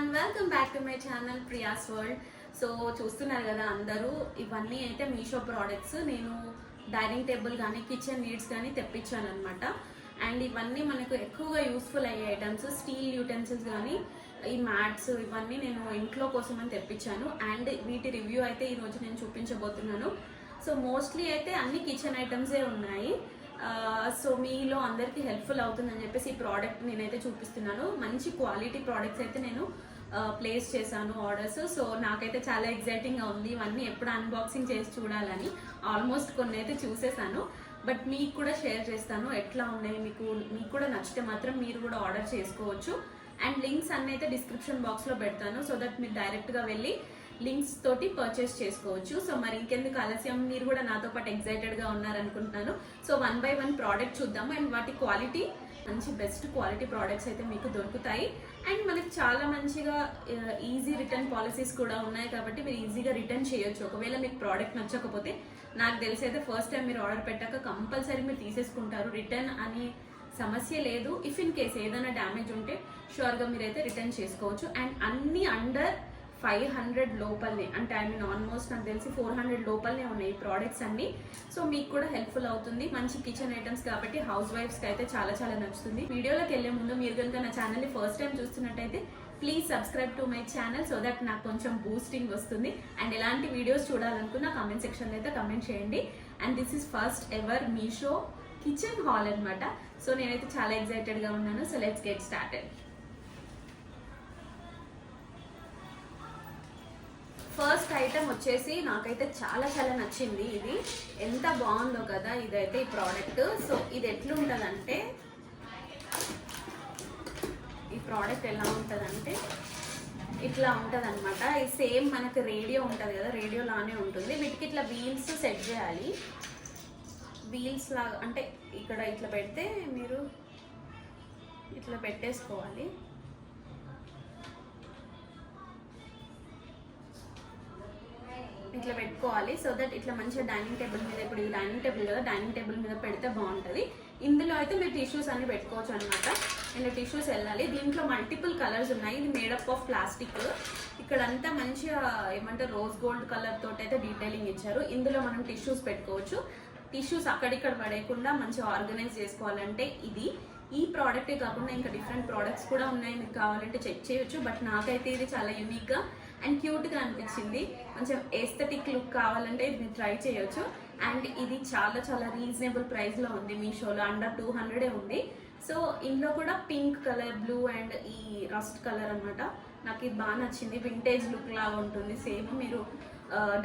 everyone, welcome back to my channel Priya's World. So చూస్తున్నారు కదా అందరూ, ఇవన్నీ అయితే మీషో ప్రోడక్ట్స్. నేను డైనింగ్ టేబుల్ కానీ కిచెన్ నీడ్స్ కానీ తెప్పించాను అనమాట. అండ్ ఇవన్నీ మనకు ఎక్కువగా యూస్ఫుల్ అయ్యే ఐటమ్స్, స్టీల్ యూటెన్సిల్స్ కానీ ఈ మ్యాట్స్ ఇవన్నీ నేను ఇంట్లో కోసం అని తెప్పించాను. అండ్ వీటి రివ్యూ అయితే ఈరోజు నేను చూపించబోతున్నాను. సో మోస్ట్లీ అయితే అన్ని కిచెన్ ఐటమ్సే ఉన్నాయి. సో మీలో అందరికీ హెల్ప్ఫుల్ అవుతుందని చెప్పేసి ఈ ప్రోడక్ట్ నేనైతే చూపిస్తున్నాను. మంచి క్వాలిటీ ప్రోడక్ట్స్ అయితే నేను ప్లేస్ చేశాను ఆర్డర్స్. సో నాకైతే చాలా ఎగ్జైటింగ్గా ఉంది ఇవన్నీ ఎప్పుడు అన్బాక్సింగ్ చేసి చూడాలని. ఆల్మోస్ట్ కొన్ని అయితే చూసేసాను, బట్ మీకు కూడా షేర్ చేస్తాను ఎట్లా ఉన్నాయి. మీకు కూడా నచ్చితే మాత్రం మీరు కూడా ఆర్డర్ చేసుకోవచ్చు. అండ్ లింక్స్ అన్నీ అయితే డిస్క్రిప్షన్ బాక్స్లో పెడతాను, సో దట్ మీరు డైరెక్ట్గా వెళ్ళి లింక్స్ తోటి పర్చేస్ చేసుకోవచ్చు. సో మరి ఇంకెందుకు ఆలస్యం, మీరు కూడా నాతో పాటు ఎగ్జైటెడ్గా ఉన్నారనుకుంటున్నాను. సో 1 by 1 ప్రోడక్ట్ చూద్దాము. అండ్ వాటి క్వాలిటీ మంచి బెస్ట్ క్వాలిటీ ప్రోడక్ట్స్ అయితే మీకు దొరుకుతాయి. అండ్ మనకి చాలా మంచిగా ఈజీ రిటర్న్ పాలసీస్ కూడా ఉన్నాయి, కాబట్టి మీరు ఈజీగా రిటర్న్ చేయొచ్చు. ఒకవేళ మీకు ప్రోడక్ట్ నచ్చకపోతే నాకు తెలిసి అయితే ఫస్ట్ టైం మీరు ఆర్డర్ పెట్టాక కంపల్సరీ మీరు తీసేసుకుంటారు. రిటర్న్ అని సమస్య లేదు. ఇఫ్ ఇన్ కేస్ ఏదైనా డ్యామేజ్ ఉంటే షూర్గా మీరైతే రిటర్న్ చేసుకోవచ్చు. అండ్ అన్ని అండర్ 500 లోపలనే, అంటే ఆల్మోస్ట్ నాకు తెలిసి 400 లోపలనే ఉన్నాయి ఈ ప్రోడక్ట్స్ అన్ని. సో మీకు కూడా హెల్ప్ఫుల్ అవుతుంది. మంచి కిచెన్ ఐటమ్స్ కాబట్టి హౌస్ వైఫ్స్కి అయితే చాలా చాలా నచ్చుతుంది. వీడియోలోకి వెళ్ళే ముందు మీరు కనుక నా ఛానల్ని ఫస్ట్ టైం చూస్తున్నట్టయితే please subscribe to my channel, so that నాకు కొంచెం బూస్టింగ్ వస్తుంది. అండ్ ఎలాంటి వీడియోస్ చూడాలనుకున్న కామెంట్ సెక్షన్లో అయితే కమెంట్ చేయండి. And this is first ever Meesho kitchen hall అనమాట. సో నేనైతే చాలా ఎక్సైటెడ్గా ఉన్నాను. So let's get started. First item వచ్చేసి నాకైతే చాలా చాలా నచ్చింది. ఇది ఎంత బాగుందో కదా ఇదైతే ఈ ప్రోడక్ట్. సో ఇది ఎట్లుంటుందంటే, ఈ ప్రోడక్ట్ ఎలా ఉంటుందంటే ఇట్లా ఉంటుంది అనమాట. ఇది సేమ్ మనకి రేడియో ఉంటుంది కదా, రేడియో లానే ఉంటుంది. వీటికి ఇట్లా వీల్స్ సెట్ చేయాలి. వీల్స్ లాగా అంటే ఇక్కడ ఇట్లా పెడితే మీరు ఇట్లా పెట్టేసుకోవాలి. ఇట్లా పెట్టుకోవాలి. సో దట్ ఇట్లా మంచిగా డైనింగ్ టేబుల్ మీద, ఇప్పుడు ఇది డైనింగ్ టేబుల్ కదా, డైనింగ్ టేబుల్ మీద పెడితే బాగుంటుంది. ఇందులో అయితే మీరు టిష్యూస్ అన్ని పెట్టుకోవచ్చు అనమాట. ఇందులో టిష్యూస్ వెళ్ళాలి. దీంట్లో మల్టిపుల్ కలర్స్ ఉన్నాయి. ఇది మేడప్ ఆఫ్ ప్లాస్టిక్. ఇక్కడంతా మంచిగా ఏమంటే రోజ్ గోల్డ్ కలర్ తోటి అయితే డీటెయిలింగ్ ఇచ్చారు. ఇందులో మనం టిష్యూస్ పెట్టుకోవచ్చు. టిష్యూస్ అక్కడిక్కడ పడేయకుండా మంచిగా ఆర్గనైజ్ చేసుకోవాలంటే ఇది. ఈ ప్రోడక్టే కాకుండా ఇంకా డిఫరెంట్ ప్రోడక్ట్స్ కూడా ఉన్నాయి, మీకు కావాలంటే చెక్ చేయొచ్చు. బట్ నాకైతే ఇది చాలా యూనిక్గా అండ్ క్యూట్గా అనిపించింది. కొంచెం ఎస్థెటిక్ లుక్ కావాలంటే ఇది మీరు ట్రై చేయొచ్చు. అండ్ ఇది చాలా చాలా రీజనబుల్ ప్రైస్లో ఉంది. మీషోలో అండర్ 200 ఉంది. సో ఇందులో కూడా పింక్ కలర్, బ్లూ అండ్ ఈ రస్ట్ కలర్ అనమాట. నాకు ఇది బాగా నచ్చింది. వింటేజ్ లుక్ లాగా ఉంటుంది. సేమ్ మీరు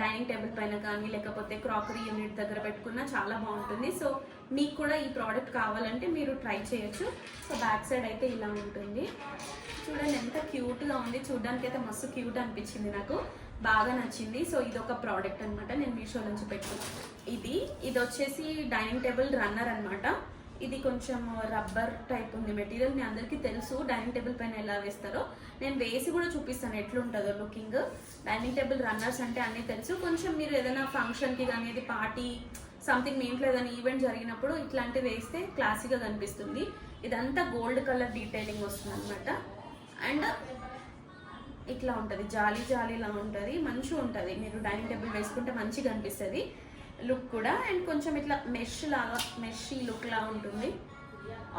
డైనింగ్ టేబుల్ పైన కానీ లేకపోతే క్రాకరీ యూనిట్ దగ్గర పెట్టుకున్నా చాలా బాగుంటుంది. సో మీకు కూడా ఈ ప్రోడక్ట్ కావాలంటే మీరు ట్రై చేయొచ్చు. సో బ్యాక్ సైడ్ అయితే ఇలా ఉంటుంది. చూడండి ఎంత క్యూట్గా ఉంది. చూడడానికి అయితే మస్తు క్యూట్ అనిపించింది, నాకు బాగా నచ్చింది. సో ఇది ఒక ప్రోడక్ట్ అనమాట, నేను మీషో నుంచి పెట్టుకున్నాను. ఇది వచ్చేసి డైనింగ్ టేబుల్ రన్నర్ అనమాట. ఇది కొంచెం రబ్బర్ టైప్ ఉంది మెటీరియల్. మీ అందరికీ తెలుసు డైనింగ్ టేబుల్ పైన ఎలా వేస్తారో. నేను వేసి కూడా చూపిస్తాను ఎట్లుంటుందో లుకింగ్. డైనింగ్ టేబుల్ రన్నర్స్ అంటే అన్నీ తెలుసు. కొంచెం మీరు ఏదైనా ఫంక్షన్కి కానీ, ఏది పార్టీ సంథింగ్ మీ ఇంట్లో ఏదైనా ఈవెంట్ జరిగినప్పుడు ఇట్లాంటివి వేస్తే క్లాసీగా కనిపిస్తుంది. ఇదంతా గోల్డ్ కలర్ డీటెయిలింగ్ వస్తుంది అనమాట. అండ్ ఇట్లా ఉంటుంది, జాలీ జాలీలా ఉంటుంది, మంచిగా ఉంటుంది. మీరు డైనింగ్ టేబుల్ వేసుకుంటే మంచిగా అనిపిస్తుంది లుక్ కూడా. అండ్ కొంచెం ఇట్లా మెషీ లుక్ లాగా ఉంటుంది.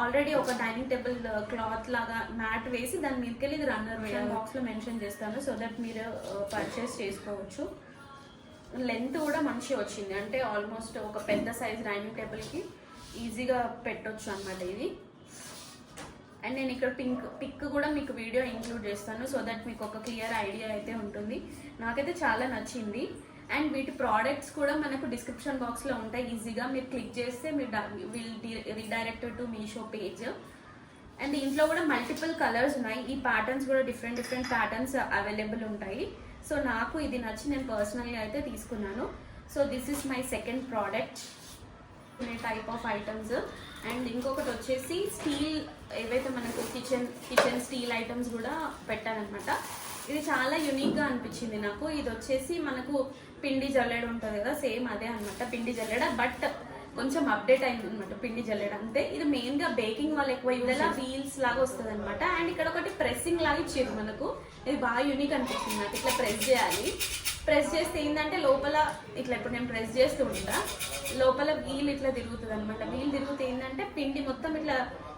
ఆల్రెడీ ఒక డైనింగ్ టేబుల్ క్లాత్ లాగా మ్యాట్ వేసి దాని మీదకి వెళ్ళి ఇది రన్నర్ వేయాలి. బాక్స్లో మెన్షన్ చేస్తాను, సో దట్ మీరు పర్చేస్ చేసుకోవచ్చు. లెంత్ కూడా మంచిగా వచ్చింది, అంటే ఆల్మోస్ట్ ఒక పెద్ద సైజ్ డైనింగ్ టేబుల్కి ఈజీగా పెట్టొచ్చు అనమాట ఇది. అండ్ నేను ఇక్కడ పిక్ కూడా మీకు వీడియో ఇంక్లూడ్ చేస్తాను, సో దట్ మీకు ఒక క్లియర్ ఐడియా అయితే ఉంటుంది. నాకైతే చాలా నచ్చింది. అండ్ వీటి ప్రోడక్ట్స్ కూడా మనకు డిస్క్రిప్షన్ బాక్స్లో ఉంటాయి. ఈజీగా మీరు క్లిక్ చేస్తే మీరు redirected to Meesho page. And దీంట్లో కూడా మల్టిపుల్ కలర్స్ ఉన్నాయి. ఈ ప్యాటర్న్స్ కూడా డిఫరెంట్ ప్యాటర్న్స్ అవైలబుల్ ఉంటాయి. సో నాకు ఇది నచ్చి నేను పర్సనల్గా అయితే తీసుకున్నాను. So this is my second product type of items. And ఇంకొకటి వచ్చేసి స్టీల్, ఏవైతే మనకు కిచెన్ స్టీల్ ఐటమ్స్ కూడా పెట్టానమాట. ఇది చాలా యూనిక్గా అనిపించింది నాకు. ఇది వచ్చేసి మనకు పిండి జల్లెడ ఉంటుంది కదా, సేమ్ అదే అనమాట పిండి జల్లెడ. బట్ కొంచెం అప్డేట్ అయింది అనమాట పిండి జల్లెడ అంతే. ఇది మెయిన్ గా బేకింగ్ వాళ్ళు ఎక్కువ యూజ్ వీల్స్ లాగా వస్తుంది అనమాట. అండ్ ఇక్కడ ఒకటి ప్రెస్సింగ్ లాగా ఇచ్చారు మనకు, ఇది బాగా యూనిక్ అనిపించింది నాకు. ఇట్లా ప్రెస్ చేయాలి, ప్రెస్ చేస్తే ఏంటంటే లోపల ఇట్లా ఇప్పుడు నేను ప్రెస్ చేస్తూ ఉంటా, లోపల వీల్ ఇట్లా తిరుగుతుంది అనమాట. వీల్ తిరుగుతే ఏంటంటే పిండి మొత్తం ఇట్లా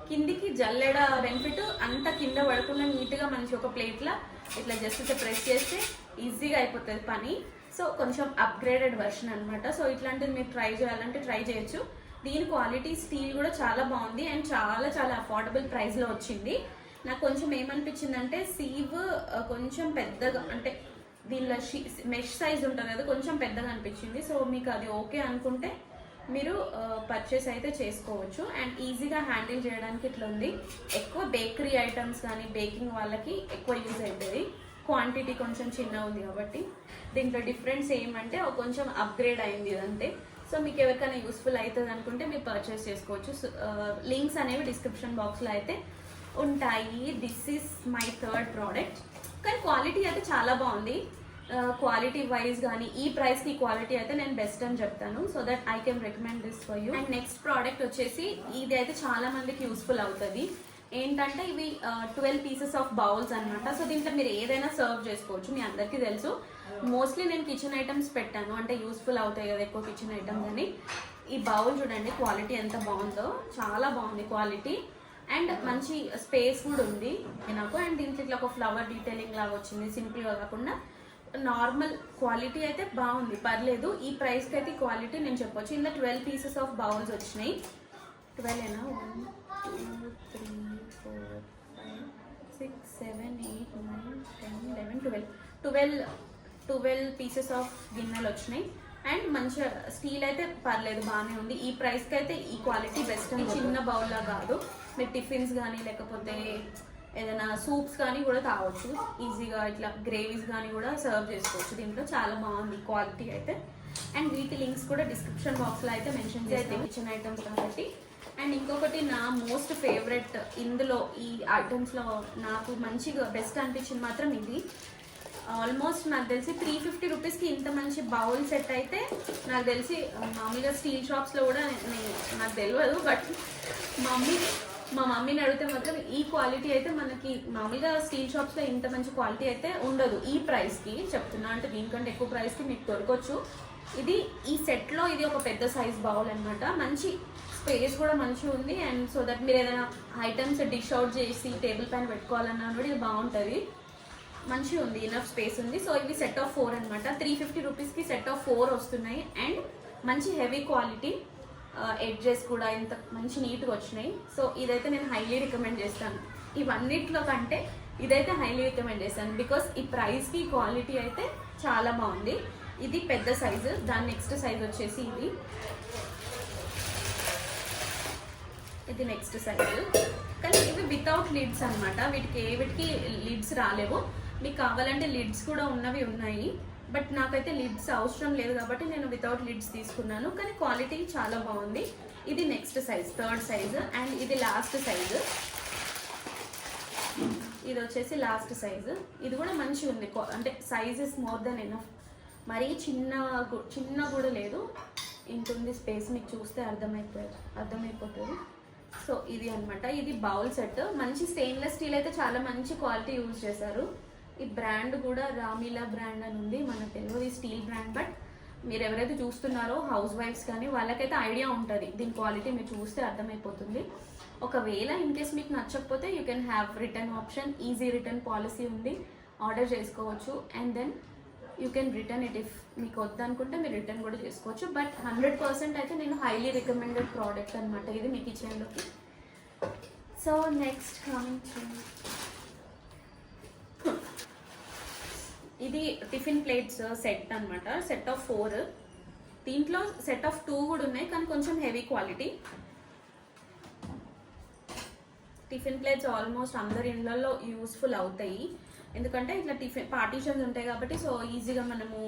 కిందికి జల్లెడ బెనిఫిట్ అంతా కింద పడకుండా నీట్గా మంచి ఒక ప్లేట్లో ఇట్లా జస్ట్ ఇట్లా ప్రెస్ చేస్తే ఈజీగా అయిపోతుంది పని. సో కొంచెం అప్గ్రేడెడ్ వర్షన్ అనమాట. సో ఇట్లాంటిది మీరు ట్రై చేయాలంటే ట్రై చేయొచ్చు. దీని క్వాలిటీ స్టీల్ కూడా చాలా బాగుంది అండ్ చాలా చాలా అఫోర్డబుల్ ప్రైస్లో వచ్చింది. నాకు కొంచెం ఏమనిపించిందంటే సీవ్ కొంచెం పెద్దగా, అంటే దీనిలో మెష్ సైజ్ ఉంటుంది కదా, కొంచెం పెద్దగా అనిపించింది. సో మీకు అది ఓకే అనుకుంటే మీరు పర్చేస్ అయితే చేసుకోవచ్చు. అండ్ ఈజీగా హ్యాండిల్ చేయడానికి ఇట్లా ఉంది. ఎక్కువ బేకరీ ఐటమ్స్ కానీ బేకింగ్ వాళ్ళకి ఎక్కువ యూజ్ అవుతుంది. క్వాంటిటీ కొంచెం చిన్నగా ఉంది కాబట్టి. దీంట్లో డిఫరెన్స్ ఏమంటే కొంచెం అప్గ్రేడ్ అయింది ఇదంతే. సో మీకు ఎవరికైనా యూస్ఫుల్ అవుతుంది అనుకుంటే మీరు పర్చేస్ చేసుకోవచ్చు. లింక్స్ అనేవి డిస్క్రిప్షన్ బాక్స్లో అయితే ఉంటాయి. This is my third product. కానీ క్వాలిటీ అయితే చాలా బాగుంది. క్వాలిటీ వైజ్ కానీ ఈ ప్రైస్కి క్వాలిటీ అయితే నేను బెస్ట్ అని చెప్తాను. So that I can recommend this for you. And next product వచ్చేసి ఇది అయితే చాలా మందికి యూస్ఫుల్ అవుతుంది. ఏంటంటే ఇవి 12 పీసెస్ ఆఫ్ బౌల్స్ అనమాట. సో దీంట్లో మీరు ఏదైనా సర్వ్ చేసుకోవచ్చు. మీ అందరికీ తెలుసు, మోస్ట్లీ నేను కిచెన్ ఐటమ్స్ పెట్టాను, అంటే యూస్ఫుల్ అవుతాయి కదా ఎక్కువ కిచెన్ ఐటమ్స్ అని. ఈ బౌల్ చూడండి క్వాలిటీ ఎంత బాగుందో, చాలా బాగుంది క్వాలిటీ. అండ్ మంచి స్పేస్ కూడా ఉంది నాకు. అండ్ దీంట్లో ఇట్లా ఒక ఫ్లవర్ డీటెయిలింగ్ లాగా వచ్చింది, సింపుల్గా కాకుండా నార్మల్ క్వాలిటీ అయితే బాగుంది, పర్లేదు. ఈ ప్రైస్కి అయితే క్వాలిటీ నేను చెప్పొచ్చు. ఇందులో 12 పీసెస్ ఆఫ్ బౌల్స్ వచ్చినాయి. 12 ఏనా, 1 2 3 4 5 6 7 8 9 10 11 12 పీసెస్ ఆఫ్ గిన్నెలు వచ్చినాయి. అండ్ మంచిగా స్టీల్ అయితే పర్లేదు, బాగానే ఉంది. ఈ ప్రైస్కి అయితే ఈ క్వాలిటీ బెస్ట్. చిన్న బౌల్లా కాదు, మీరు టిఫిన్స్ కానీ లేకపోతే ఏదైనా సూప్స్ కానీ కూడా తాగొచ్చు ఈజీగా. ఇట్లా గ్రేవీస్ కానీ కూడా సర్వ్ చేసుకోవచ్చు. దీంట్లో చాలా బాగుంది క్వాలిటీ అయితే. అండ్ వీటి లింక్స్ కూడా డిస్క్రిప్షన్ బాక్స్లో అయితే మెన్షన్ చేస్తే కిచెన్ ఐటమ్స్ కాబట్టి. అండ్ ఇంకొకటి నా మోస్ట్ ఫేవరెట్ ఇందులో ఈ ఐటమ్స్లో నాకు మంచిగా బెస్ట్ అనిపించింది మాత్రం ఇది. ఆల్మోస్ట్ నాకు తెలిసి 350 రూపీస్కి ఇంత మంచి బౌల్ సెట్ అయితే నాకు తెలిసి మామూలుగా స్టీల్ షాప్స్లో కూడా నాకు తెలియదు. బట్ మా మమ్మీని అడిగితే మాత్రం ఈ క్వాలిటీ అయితే మనకి మామూలుగా స్టీల్ షాప్స్లో ఇంత మంచి క్వాలిటీ అయితే ఉండదు ఈ ప్రైస్కి చెప్తున్నా. అంటే దీనికంటే ఎక్కువ ప్రైస్కి మీకు దొరకవచ్చు. ఇది ఈ సెట్లో ఇది ఒక పెద్ద సైజ్ బౌల్ అనమాట. మంచి స్పేస్ కూడా మంచిగా ఉంది. అండ్ సో దట్ మీరు ఏదైనా ఐటమ్స్ డిష్ అవుట్ చేసి టేబుల్ పైన పెట్టుకోవాలన్నా కూడా ఇది బాగుంటుంది, మంచిగా ఉంది, ఇనఫ్ స్పేస్ ఉంది. సో ఇవి సెట్ ఆఫ్ 4 అనమాట. 350 రూపీస్కి సెట్ ఆఫ్ 4 వస్తున్నాయి. అండ్ మంచి హెవీ క్వాలిటీ, ఎడ్జెస్ కూడా ఇంత మంచి నీట్గా వచ్చినాయి. సో ఇదైతే నేను హైలీ రికమెండ్ చేస్తాను. ఇవన్నిట్లో కంటే ఇదైతే హైలీ రికమెండ్ చేస్తాను బికాస్ ఈ ప్రైస్కి క్వాలిటీ అయితే చాలా బాగుంది. ఇది పెద్ద సైజు. దాని నెక్స్ట్ సైజ్ వచ్చేసి ఇది నెక్స్ట్ సైజు. కానీ ఇవి వితౌట్ లిడ్స్ అనమాట. వీటికి లిడ్స్ రాలేవు. మీకు కావాలంటే లిడ్స్ కూడా ఉన్నవి ఉన్నాయి. బట్ నాకైతే లిడ్స్ అవసరం లేదు కాబట్టి నేను వితౌట్ లిడ్స్ తీసుకున్నాను. కానీ క్వాలిటీ చాలా బాగుంది. ఇది next size, third size. And ఇది లాస్ట్ సైజు. ఇది వచ్చేసి లాస్ట్ సైజు. ఇది కూడా మంచిగా ఉంది, అంటే size is more than enough. మరీ చిన్న కూడా లేదు, ఇంత ఉంది స్పేస్. మీకు చూస్తే అర్థమైపోతుంది. సో ఇది అనమాట. ఇది బౌల్ సెట్. మంచి స్టెయిన్లెస్ స్టీల్ అయితే చాలా మంచి క్వాలిటీ యూజ్ చేశారు. ఈ బ్రాండ్ కూడా రామీలా బ్రాండ్ అని ఉంది, మనకు తెలియదు ఈ స్టీల్ బ్రాండ్. బట్ మీరు ఎవరైతే చూస్తున్నారో హౌస్ వైఫ్స్ కానీ వాళ్ళకైతే ఐడియా ఉంటుంది దీని క్వాలిటీ. మీరు చూస్తే అర్థమైపోతుంది. ఒకవేళ ఇన్ కేస్ మీకు నచ్చకపోతే you can have return option, easy return policy ఉంది, ఆర్డర్ చేసుకోవచ్చు. And then you can return it. If మీకు వద్దనుకుంటే మీరు రిటర్న్ కూడా చేసుకోవచ్చు. బట్ 100% అయితే నేను హైలీ రికమెండెడ్ ప్రోడక్ట్ అనమాట ఇది మీ కిచెన్లోకి. సో నెక్స్ట్ కమింగ్ టు ఇది టిఫిన్ ప్లేట్స్ సెట్ అనమాట. Set of 4. దీంట్లో సెట్ ఆఫ్ 2 కూడా ఉన్నాయి, కానీ కొంచెం heavy quality. Tiffin plates almost అందరి ఇళ్ళల్లో యూస్ఫుల్ అవుతాయి, ఎందుకంటే ఇట్లా టిఫిన్ పార్టీషన్స్ ఉంటాయి కాబట్టి. సో ఈజీగా మనము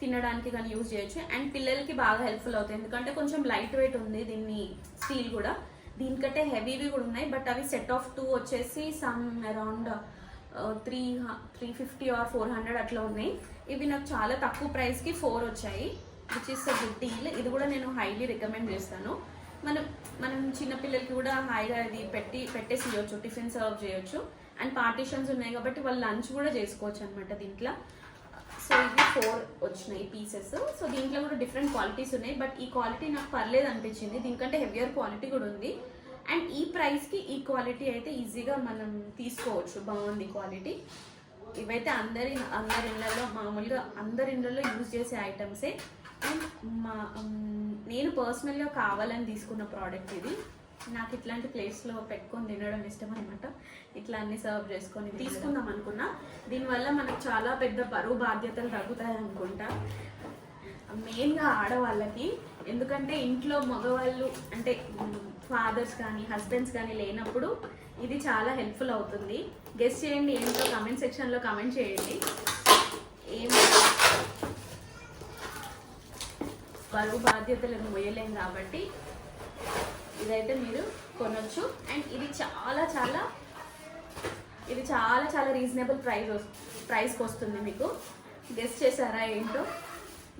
తినడానికి కానీ యూజ్ చేయొచ్చు. అండ్ పిల్లలకి బాగా హెల్ప్ఫుల్ అవుతాయి, ఎందుకంటే కొంచెం లైట్ వెయిట్ ఉంది దీన్ని స్టీల్ కూడా. దీనికంటే హెవీవి కూడా ఉన్నాయి, బట్ అవి సెట్ ఆఫ్ 2 వచ్చేసి సమ్ అరౌండ్ 350 or 400 అట్లా ఉన్నాయి. ఇవి నాకు చాలా తక్కువ ప్రైస్కి 4 వచ్చాయి. Which is a good deal. ఇది కూడా నేను హైలీ రికమెండ్ చేస్తాను. మనం చిన్నపిల్లలకి కూడా హాయిగా ఇది పెట్టేసి ఇవ్వచ్చు, టిఫిన్ సర్వ్ చేయొచ్చు. అండ్ పార్టీషన్స్ ఉన్నాయి కాబట్టి వాళ్ళు లంచ్ కూడా చేసుకోవచ్చు అనమాట దీంట్లో. సో ఇవి 4 వచ్చినాయి పీసెస్. సో దీంట్లో కూడా డిఫరెంట్ క్వాలిటీస్ ఉన్నాయి, బట్ ఈ క్వాలిటీ నాకు పర్లేదు అనిపించింది. దీనికంటే హెవియర్ క్వాలిటీ కూడా ఉంది. అండ్ ఈ ప్రైస్కి ఈ క్వాలిటీ అయితే ఈజీగా మనం తీసుకోవచ్చు, బాగుంది క్వాలిటీ. ఇవైతే అందరి ఇళ్ళల్లో మామూలుగా అందరి ఇళ్ళల్లో యూజ్ చేసే ఐటమ్సే. అండ్ నేను పర్సనల్గా కావాలని తీసుకున్న ప్రోడక్ట్ ఇది. నాకు ఇట్లాంటి ప్లేస్లో పెట్టుకొని తినడం ఇష్టం అనమాట. ఇట్లా అన్ని సర్వ్ చేసుకొని తీసుకుందాం అనుకున్నా. దీనివల్ల మనకు చాలా పెద్ద బరువు బాధ్యతలు తగ్గుతాయి అనుకుంటా, మెయిన్గా ఆడవాళ్ళకి. ఎందుకంటే ఇంట్లో మగవాళ్ళు అంటే ఫాదర్స్ కానీ హస్బెండ్స్ కానీ లేనప్పుడు ఇది చాలా హెల్ప్ఫుల్ అవుతుంది. గెస్ చేయండి ఏంటో, కమెంట్ సెక్షన్లో కమెంట్ చేయండి. బరువు బాధ్యతలను మోయలేం కాబట్టి ఇదైతే మీరు కొనొచ్చు. అండ్ ఇది చాలా చాలా రీజనబుల్ ప్రైస్కి వస్తుంది మీకు. గెస్ చేశారా ఏంటో?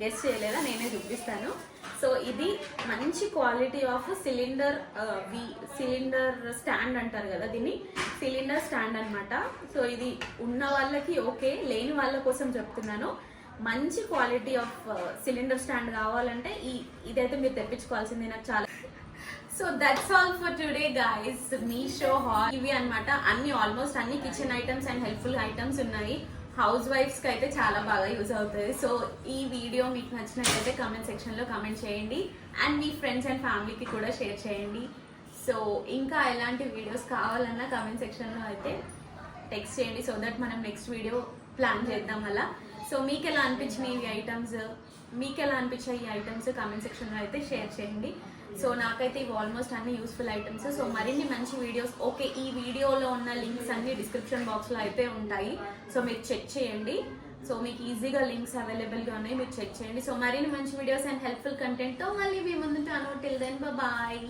గెస్ చేయలేదా? నేనే చూపిస్తాను. సో ఇది మంచి క్వాలిటీ ఆఫ్ సిలిండర్ స్టాండ్ అంటారు కదా దీన్ని, సిలిండర్ స్టాండ్ అనమాట. సో ఇది ఉన్న వాళ్ళకి ఓకే, లేని వాళ్ళ కోసం చెప్తున్నాను. మంచి క్వాలిటీ ఆఫ్ సిలిండర్ స్టాండ్ కావాలంటే ఇదైతే మీరు తెప్పించుకోవాల్సిందే. నాకు చాలా. So that's all for today guys. Meesho hall ఇవి అనమాట. ఆల్మోస్ట్ అన్ని kitchen items and helpful items ఉన్నాయి. హౌస్ వైఫ్స్కి అయితే చాలా బాగా యూజ్ అవుతుంది. సో ఈ వీడియో మీకు నచ్చినట్లయితే కామెంట్ సెక్షన్లో కామెంట్ చేయండి. అండ్ మీ ఫ్రెండ్స్ అండ్ ఫ్యామిలీకి కూడా షేర్ చేయండి. సో ఇంకా ఎలాంటి వీడియోస్ కావాలన్నా కామెంట్ సెక్షన్లో అయితే టెక్స్ట్ చేయండి, సో దట్ మనం నెక్స్ట్ వీడియో ప్లాన్ చేద్దాం అలా. సో మీకు ఎలా అనిపించినాయి ఈ ఐటమ్స్, ఈ ఐటమ్స్ కామెంట్ సెక్షన్లో అయితే షేర్ చేయండి. సో నాకైతే ఇవి ఆల్మోస్ట్ అన్ని యూస్ఫుల్ ఐటమ్స్. సో మరిన్ని మంచి వీడియోస్ ఓకే, ఈ వీడియోలో ఉన్న లింక్స్ అన్ని డిస్క్రిప్షన్ బాక్స్లో అయితే ఉంటాయి. సో మీరు చెక్ చేయండి. సో మీకు ఈజీగా లింక్స్ అవైలబుల్గా ఉన్నాయి, మీరు చెక్ చేయండి. సో మరిన్ని మంచి వీడియోస్ అండ్ హెల్ప్ఫుల్ కంటెంట్తో మళ్ళీ మీ ముందుంటాను. Till then bye.